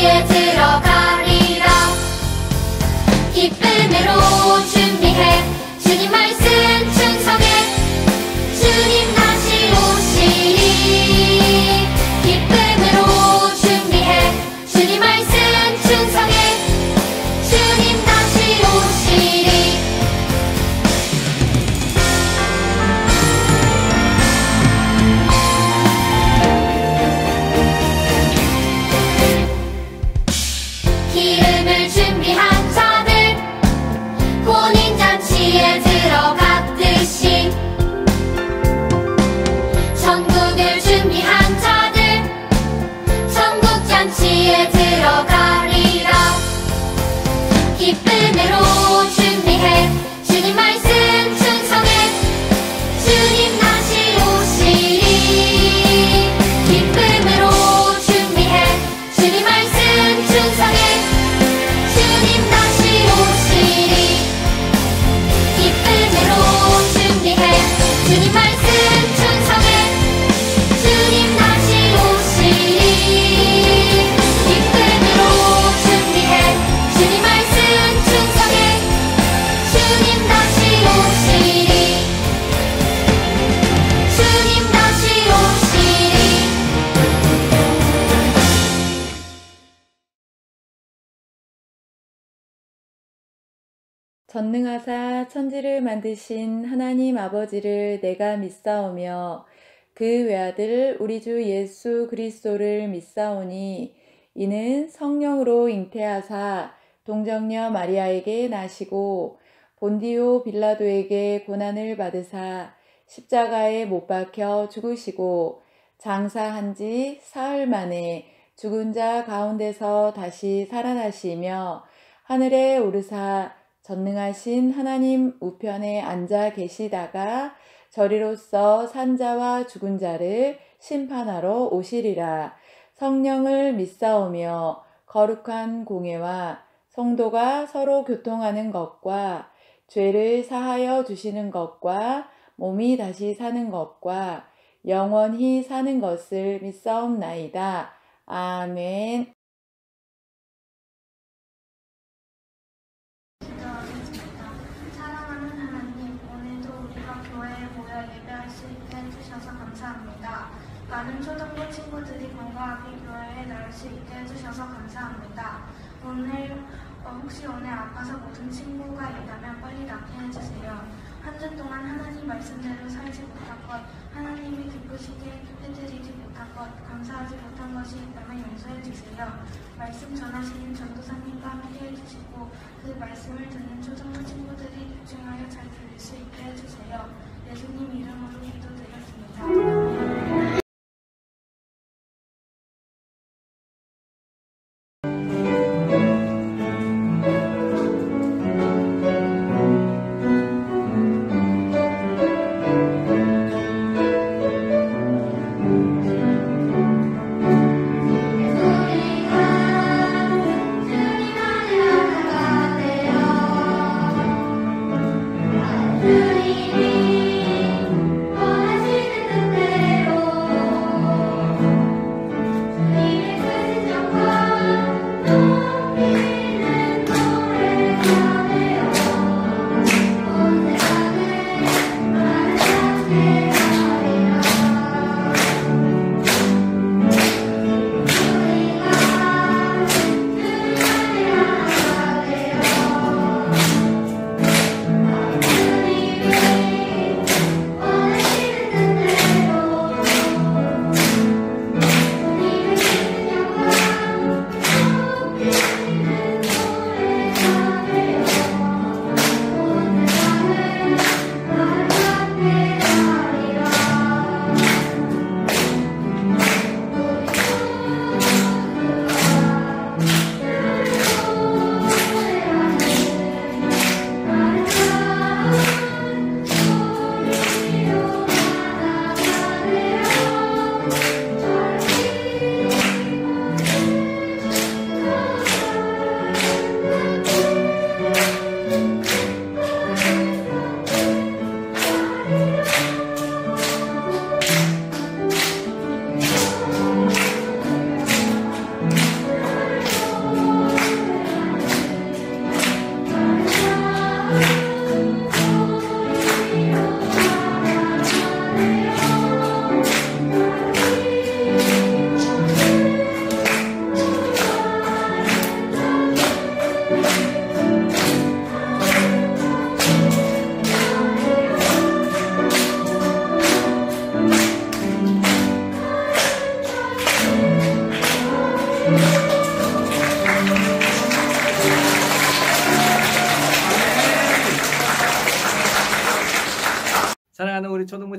잔치에 들어가리라. 기쁨으로 준비해 주님 말씀 충성해 주님 다시 오시리. 기쁨으로 준비해 주님 말씀 충성해 주님 다시 오시리. 기름을 준비한 자들 혼인잔치에 들어갔듯이 천국을 준비한 자들 천국잔치에 들어가리라. 기쁨으로 준비해 주님 말씀 충성해 주님 다시 오시리. 기쁨으로 준비해 주님 말씀 충성해 주님 다시 오시리. 기쁨으로 준비해 주님 말씀 충성해 주님 다시 오시리. 기쁨으로 준비해 주님 말씀 충성해 주님 다시 오시리. 주님 다시 오시리. 전능하사 천지를 만드신 하나님 아버지를 내가 믿사오며 그 외아들 우리 주 예수 그리스도를 믿사오니 이는 성령으로 잉태하사 동정녀 마리아에게 나시고 본디오 빌라도에게 고난을 받으사 십자가에 못 박혀 죽으시고 장사한 지 사흘 만에 죽은 자 가운데서 다시 살아나시며 하늘에 오르사 전능하신 하나님 우편에 앉아 계시다가 저리로서 산자와 죽은 자를 심판하러 오시리라. 성령을 믿사오며 거룩한 공예와 성도가 서로 교통하는 것과 죄를 사하여 주시는 것과 몸이 다시 사는 것과 영원히 사는 것을 믿사옵나이다. 아멘. 사랑하는 하나님, 오늘도 우리가 교회에 모여 예배할 수 있게 해주셔서 감사합니다. 많은 초등부 친구들이 건강하게 교회에 나올 수 있게 해주셔서 감사합니다. 혹시 오늘 아파서 모든 친구가 있다면 빨리 낫게 해주세요. 한 주 동안 하나님 말씀대로 살지 못한 것, 하나님이 기쁘시게 해드리지 못한 것, 감사하지 못한 것이 있다면 용서해 주세요. 말씀 전하시는 전도사님과 함께 해주시고 그 말씀을 듣는 초등부 친구들이 집중하여 잘 들을 수 있게 해주세요. 예수님 이름으로 기도드렸습니다. 주님이 원하시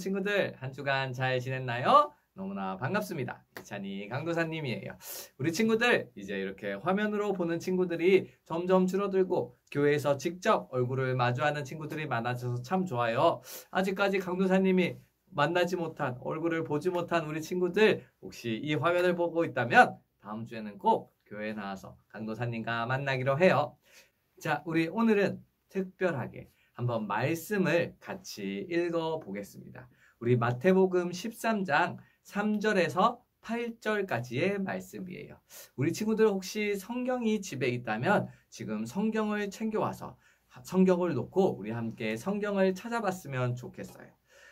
친구들 한 주간 잘 지냈나요? 너무나 반갑습니다. 이찬희 강도사님이에요. 우리 친구들 이제 이렇게 화면으로 보는 친구들이 점점 줄어들고 교회에서 직접 얼굴을 마주하는 친구들이 많아져서 참 좋아요. 아직까지 강도사님이 만나지 못한 얼굴을 보지 못한 우리 친구들 혹시 이 화면을 보고 있다면 다음 주에는 꼭 교회에 나와서 강도사님과 만나기로 해요. 자, 우리 오늘은 특별하게 한번 말씀을 같이 읽어 보겠습니다. 우리 마태복음 13장 3절에서 8절까지의 말씀이에요. 우리 친구들 혹시 성경이 집에 있다면 지금 성경을 챙겨와서 성경을 놓고 우리 함께 성경을 찾아봤으면 좋겠어요.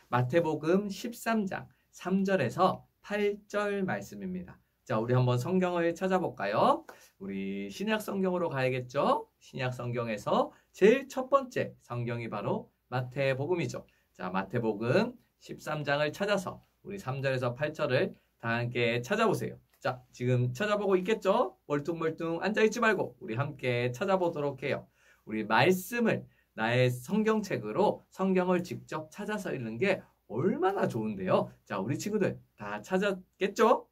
마태복음 13장 3절에서 8절 말씀입니다. 자, 우리 한번 성경을 찾아볼까요? 우리 신약 성경으로 가야겠죠? 신약 성경에서 제일 첫 번째 성경이 바로 마태복음이죠. 자, 마태복음 13장을 찾아서 우리 3절에서 8절을 다 함께 찾아보세요. 자, 지금 찾아보고 있겠죠? 멀뚱멀뚱 앉아있지 말고 우리 함께 찾아보도록 해요. 우리 말씀을 나의 성경책으로 성경을 직접 찾아서 읽는 게 얼마나 좋은데요? 자, 우리 친구들 다 찾았겠죠?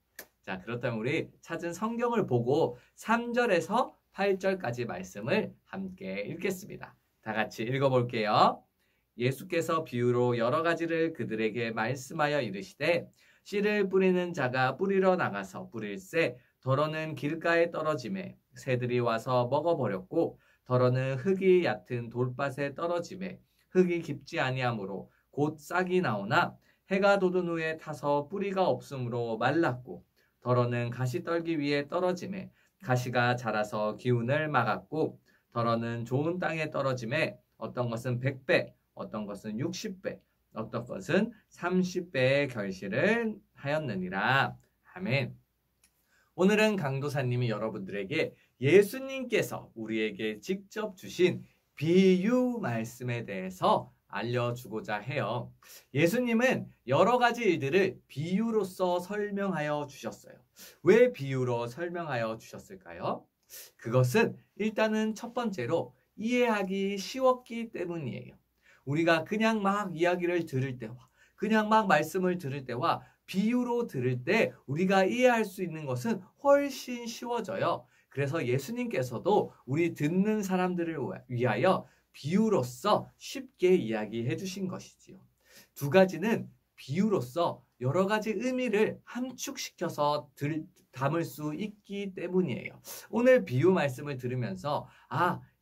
자, 그렇다면 우리 찾은 성경을 보고 3절에서 8절까지 말씀을 함께 읽겠습니다. 다 같이 읽어볼게요. 예수께서 비유로 여러 가지를 그들에게 말씀하여 이르시되 씨를 뿌리는 자가 뿌리러 나가서 뿌릴새 더러는 길가에 떨어지매 새들이 와서 먹어버렸고 더러는 흙이 얕은 돌밭에 떨어지매 흙이 깊지 아니하므로 곧 싹이 나오나 해가 돋은 후에 타서 뿌리가 없으므로 말랐고 더러는 가시떨기 위에 떨어지매 가시가 자라서 기운을 막았고 더러는 좋은 땅에 떨어지매 어떤 것은 100배 어떤 것은 60배, 어떤 것은 30배의 결실을 하였느니라. 아멘. 오늘은 강도사님이 여러분들에게 예수님께서 우리에게 직접 주신 비유 말씀에 대해서 알려주고자 해요. 예수님은 여러 가지 일들을 비유로서 설명하여 주셨어요. 왜 비유로 설명하여 주셨을까요? 그것은 일단은 첫 번째로 이해하기 쉬웠기 때문이에요. 우리가 그냥 막 이야기를 들을 때와 그냥 막 말씀을 들을 때와 비유로 들을 때 우리가 이해할 수 있는 것은 훨씬 쉬워져요. 그래서 예수님께서도 우리 듣는 사람들을 위하여 비유로서 쉽게 이야기해 주신 것이지요. 두 가지는 비유로서 여러 가지 의미를 함축시켜서 담을 수 있기 때문이에요. 오늘 비유 말씀을 들으면서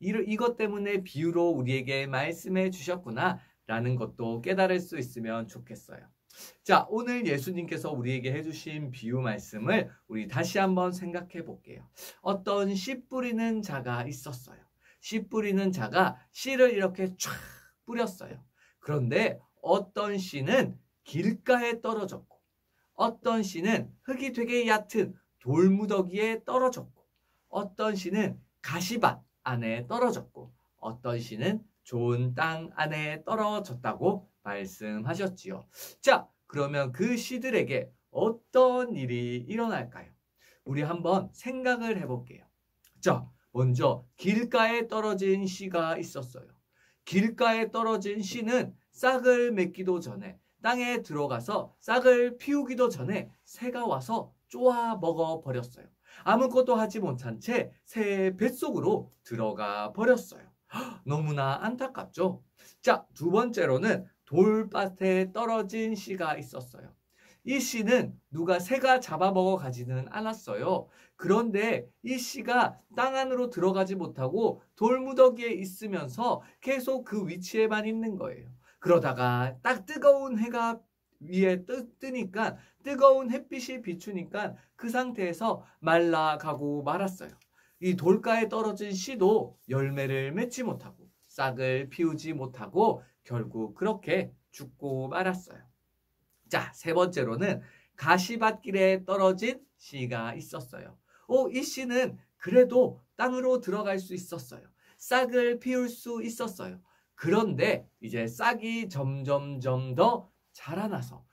이것 때문에 비유로 우리에게 말씀해 주셨구나 라는 것도 깨달을 수 있으면 좋겠어요. 자, 오늘 예수님께서 우리에게 해주신 비유 말씀을 우리 다시 한번 생각해 볼게요. 어떤 씨 뿌리는 자가 있었어요. 씨 뿌리는 자가 씨를 이렇게 쫙 뿌렸어요. 그런데 어떤 씨는 길가에 떨어졌고 어떤 씨는 흙이 되게 얕은 돌무더기에 떨어졌고 어떤 씨는 가시밭 안에 떨어졌고 어떤 씨는 좋은 땅 안에 떨어졌다고 말씀하셨지요. 자, 그러면 그 씨들에게 어떤 일이 일어날까요? 우리 한번 생각을 해볼게요. 자, 먼저 길가에 떨어진 씨가 있었어요. 길가에 떨어진 씨는 싹을 맺기도 전에 땅에 들어가서 싹을 피우기도 전에 새가 와서 쪼아 먹어버렸어요. 아무것도 하지 못한 채 새의 뱃속으로 들어가 버렸어요. 너무나 안타깝죠? 자, 두 번째로는 돌밭에 떨어진 씨가 있었어요. 이 씨는 누가 새가 잡아먹어 가지는 않았어요. 그런데 이 씨가 땅 안으로 들어가지 못하고 돌무더기에 있으면서 계속 그 위치에만 있는 거예요. 그러다가 딱 뜨거운 해가 위에 뜨니까 뜨거운 햇빛이 비추니까 그 상태에서 말라가고 말았어요. 이 돌가에 떨어진 씨도 열매를 맺지 못하고 싹을 피우지 못하고 결국 그렇게 죽고 말았어요. 자, 세 번째로는 가시밭길에 떨어진 씨가 있었어요. 이 씨는 그래도 땅으로 들어갈 수 있었어요. 싹을 피울 수 있었어요. 그런데 이제 싹이 점점점 더 자라나서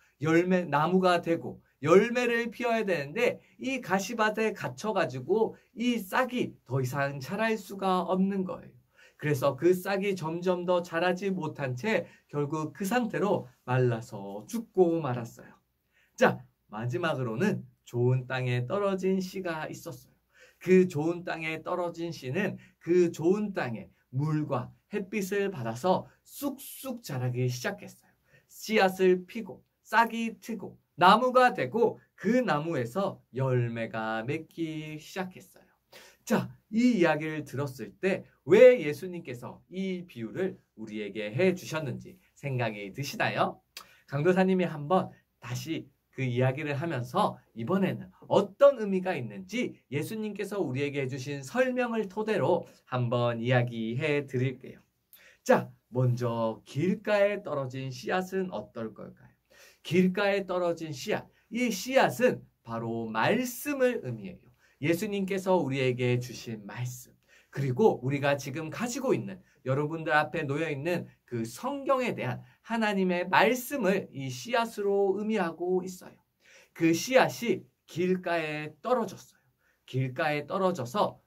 나무가 되고 열매를 피워야 되는데 이 가시밭에 갇혀가지고 이 싹이 더 이상 자랄 수가 없는 거예요. 그래서 그 싹이 점점 더 자라지 못한 채 결국 그 상태로 말라서 죽고 말았어요. 자, 마지막으로는 좋은 땅에 떨어진 씨가 있었어요. 그 좋은 땅에 떨어진 씨는 그 좋은 땅에 물과 햇빛을 받아서 쑥쑥 자라기 시작했어요. 씨앗을 피고 싹이 트고 나무가 되고 그 나무에서 열매가 맺기 시작했어요. 자, 이 이야기를 들었을 때 왜 예수님께서 이 비유를 우리에게 해 주셨는지 생각이 드시나요? 강도사님이 한번 다시 그 이야기를 하면서 이번에는 어떤 의미가 있는지 예수님께서 우리에게 해주신 설명을 토대로 한번 이야기해 드릴게요. 자, 먼저 길가에 떨어진 씨앗은 어떨 걸까요? 길가에 떨어진 씨앗, 이 씨앗은 바로 말씀을 의미해요. 예수님께서 우리에게 주신 말씀, 그리고 우리가 지금 가지고 있는, 여러분들 앞에 놓여있는 그 성경에 대한 하나님의 말씀을 이 씨앗으로 의미하고 있어요. 그 씨앗이 길가에 떨어졌어요. 길가에 떨어져서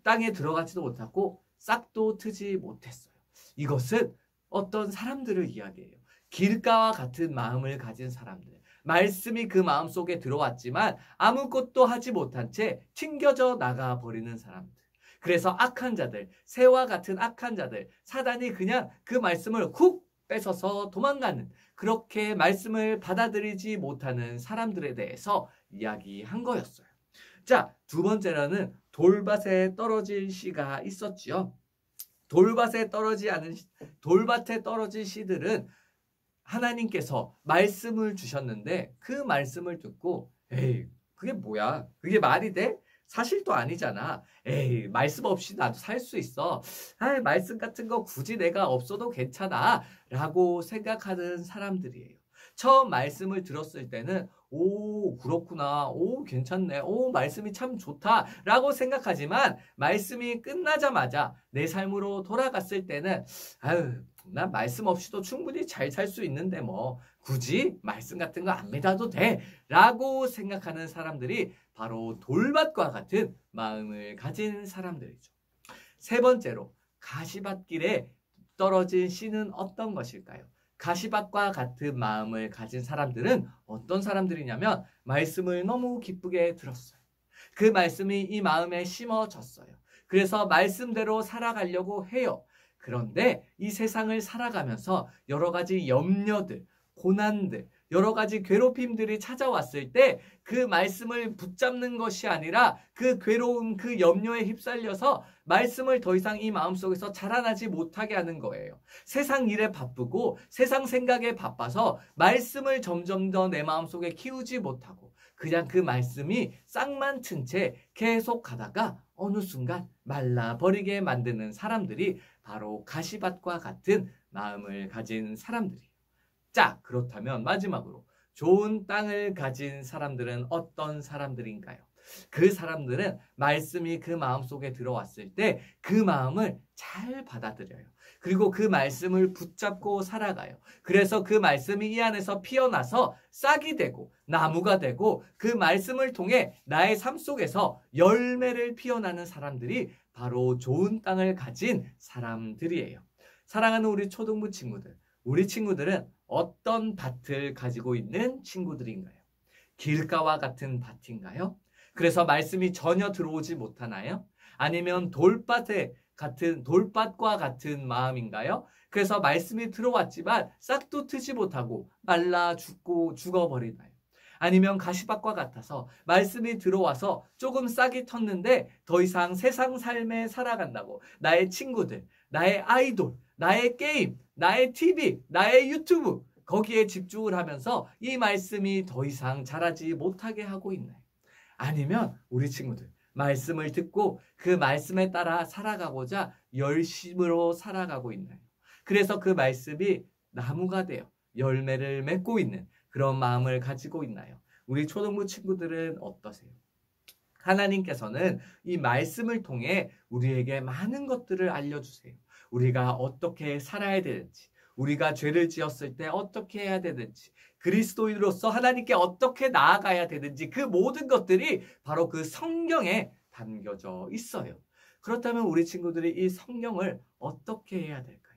땅에 들어가지도 못하고 싹도 트지 못했어요. 이것은 어떤 사람들을 이야기해요. 길가와 같은 마음을 가진 사람들. 말씀이 그 마음속에 들어왔지만 아무것도 하지 못한 채 튕겨져 나가버리는 사람들. 그래서 악한 자들, 새와 같은 악한 자들, 사단이 그냥 그 말씀을 훅 뺏어서 도망가는, 그렇게 말씀을 받아들이지 못하는 사람들에 대해서 이야기한 거였어요. 자, 두 번째로는 돌밭에 떨어진 씨가 있었지요. 돌밭에 떨어진 씨들은 하나님께서 말씀을 주셨는데 그 말씀을 듣고 에이, 그게 뭐야? 그게 말이 돼? 사실도 아니잖아. 에이, 말씀 없이 나도 살 수 있어. 아이, 말씀 같은 거 굳이 내가 없어도 괜찮아. 라고 생각하는 사람들이에요. 처음 말씀을 들었을 때는 오, 그렇구나. 오, 괜찮네. 오, 말씀이 참 좋다. 라고 생각하지만 말씀이 끝나자마자 내 삶으로 돌아갔을 때는 아유, 난 말씀 없이도 충분히 잘 살 수 있는데 뭐 굳이 말씀 같은 거 안 믿어도 돼. 라고 생각하는 사람들이 바로 돌밭과 같은 마음을 가진 사람들이죠. 세 번째로 가시밭길에 떨어진 씨는 어떤 것일까요? 가시밭과 같은 마음을 가진 사람들은 어떤 사람들이냐면 말씀을 너무 기쁘게 들었어요. 그 말씀이 이 마음에 심어졌어요. 그래서 말씀대로 살아가려고 해요. 그런데 이 세상을 살아가면서 여러 가지 염려들, 고난들, 여러 가지 괴롭힘들이 찾아왔을 때 그 말씀을 붙잡는 것이 아니라 그 괴로움, 그 염려에 휩쓸려서 말씀을 더 이상 이 마음속에서 자라나지 못하게 하는 거예요. 세상 일에 바쁘고 세상 생각에 바빠서 말씀을 점점 더 내 마음속에 키우지 못하고 그냥 그 말씀이 싹만 튼 채 계속 가다가 어느 순간 말라버리게 만드는 사람들이 바로 가시밭과 같은 마음을 가진 사람들이에요. 자, 그렇다면 마지막으로 좋은 땅을 가진 사람들은 어떤 사람들인가요? 그 사람들은 말씀이 그 마음속에 들어왔을 때 그 마음을 잘 받아들여요. 그리고 그 말씀을 붙잡고 살아가요. 그래서 그 말씀이 이 안에서 피어나서 싹이 되고 나무가 되고 그 말씀을 통해 나의 삶 속에서 열매를 피어나는 사람들이 바로 좋은 땅을 가진 사람들이에요. 사랑하는 우리 초등부 친구들, 우리 친구들은 어떤 밭을 가지고 있는 친구들인가요? 길가와 같은 밭인가요? 그래서 말씀이 전혀 들어오지 못하나요? 아니면 돌밭과 같은 마음인가요? 그래서 말씀이 들어왔지만 싹도 트지 못하고 말라 죽어버리나요? 아니면 가시밭과 같아서 말씀이 들어와서 조금 싹이 텄는데 더 이상 세상 삶에 살아간다고 나의 친구들, 나의 아이돌, 나의 게임, 나의 TV, 나의 유튜브 거기에 집중을 하면서 이 말씀이 더 이상 자라지 못하게 하고 있나요? 아니면 우리 친구들 말씀을 듣고 그 말씀에 따라 살아가고자 열심으로 살아가고 있나요? 그래서 그 말씀이 나무가 되어 열매를 맺고 있는 그런 마음을 가지고 있나요? 우리 초등부 친구들은 어떠세요? 하나님께서는 이 말씀을 통해 우리에게 많은 것들을 알려주세요. 우리가 어떻게 살아야 되는지, 우리가 죄를 지었을 때 어떻게 해야 되는지, 그리스도인으로서 하나님께 어떻게 나아가야 되는지 그 모든 것들이 바로 그 성경에 담겨져 있어요. 그렇다면 우리 친구들이 이 성경을 어떻게 해야 될까요?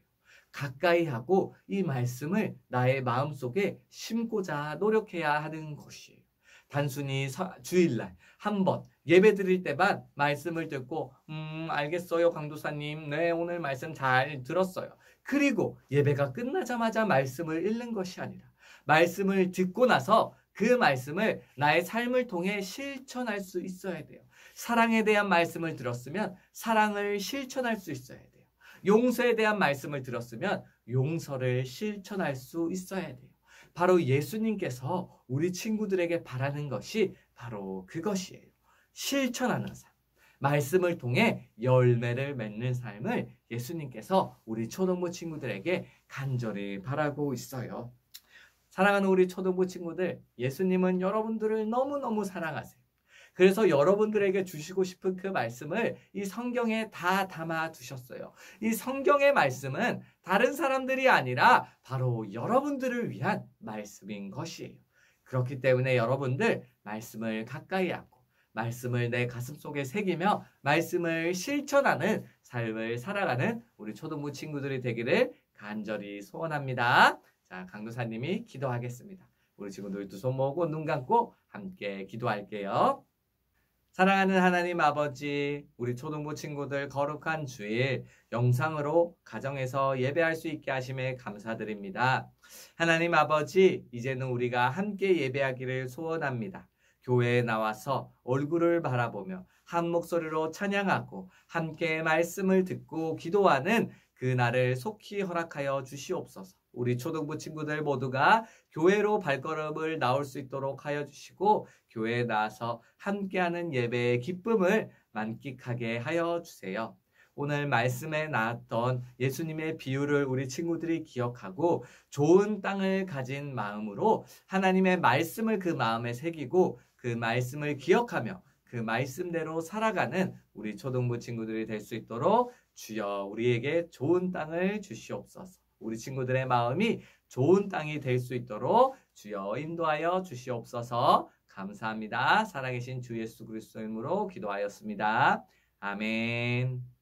가까이 하고 이 말씀을 나의 마음속에 심고자 노력해야 하는 것이에요. 단순히 주일날 한번 예배 드릴 때만 말씀을 듣고 알겠어요 강도사님, 네 오늘 말씀 잘 들었어요. 그리고 예배가 끝나자마자 말씀을 읽는 것이 아니라 말씀을 듣고 나서 그 말씀을 나의 삶을 통해 실천할 수 있어야 돼요. 사랑에 대한 말씀을 들었으면 사랑을 실천할 수 있어야 돼요. 용서에 대한 말씀을 들었으면 용서를 실천할 수 있어야 돼요. 바로 예수님께서 우리 친구들에게 바라는 것이 바로 그것이에요. 실천하는 삶. 말씀을 통해 열매를 맺는 삶을 예수님께서 우리 초등부 친구들에게 간절히 바라고 있어요. 사랑하는 우리 초등부 친구들, 예수님은 여러분들을 너무너무 사랑하세요. 그래서 여러분들에게 주시고 싶은 그 말씀을 이 성경에 다 담아 두셨어요. 이 성경의 말씀은 다른 사람들이 아니라 바로 여러분들을 위한 말씀인 것이에요. 그렇기 때문에 여러분들 말씀을 가까이 하고 말씀을 내 가슴속에 새기며 말씀을 실천하는 삶을 살아가는 우리 초등부 친구들이 되기를 간절히 소원합니다. 자, 강도사님이 기도하겠습니다. 우리 친구들 두 손 모으고 눈 감고 함께 기도할게요. 사랑하는 하나님 아버지, 우리 초등부 친구들 거룩한 주일 영상으로 가정에서 예배할 수 있게 하심에 감사드립니다. 하나님 아버지, 이제는 우리가 함께 예배하기를 소원합니다. 교회에 나와서 얼굴을 바라보며 한 목소리로 찬양하고 함께 말씀을 듣고 기도하는 그날을 속히 허락하여 주시옵소서. 우리 초등부 친구들 모두가 교회로 발걸음을 나올 수 있도록 하여 주시고 교회에 나와서 함께하는 예배의 기쁨을 만끽하게 하여 주세요. 오늘 말씀에 나왔던 예수님의 비유를 우리 친구들이 기억하고 좋은 땅을 가진 마음으로 하나님의 말씀을 그 마음에 새기고 그 말씀을 기억하며 그 말씀대로 살아가는 우리 초등부 친구들이 될 수 있도록 주여 우리에게 좋은 땅을 주시옵소서. 우리 친구들의 마음이 좋은 땅이 될 수 있도록 주여 인도하여 주시옵소서. 감사합니다. 살아계신 주 예수 그리스도 이름으로 기도하였습니다. 아멘.